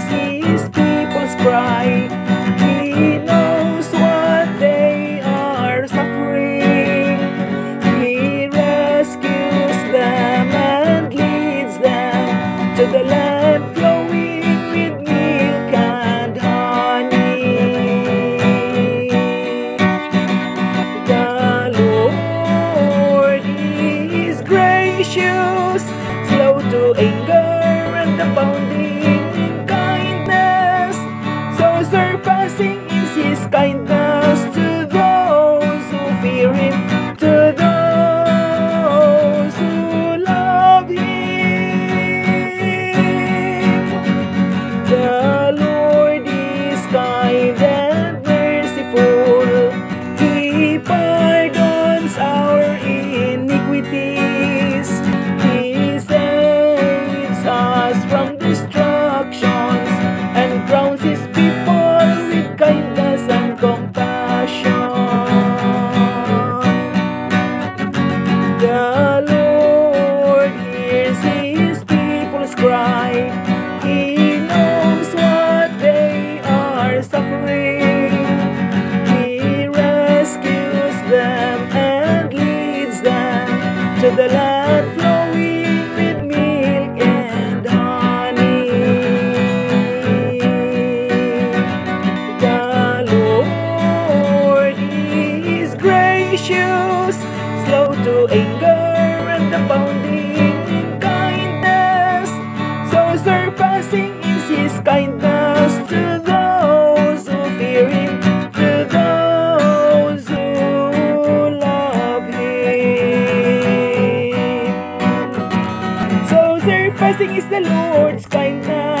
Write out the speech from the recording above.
hears his people's cry. He knows what they are suffering. He rescues them and leads them to the land flowing with milk and honey. The Lord is gracious, slow to anger, and abounding in kindness. So surpassing is his kindness to those who fear him, to those who love him. The Lord is kind and merciful. He pardons our iniquities. He saves us from destructions and crowns his people with kindness and compassion. The Lord hears his people's cry. He knows what they are suffering. He rescues them and leads them to the land flowing with milk and honey. The Lord is gracious, slow to anger, and abounding in kindness. So surpassing is his kindness to those who fear him, to those who love him. So surpassing is the Lord's kindness.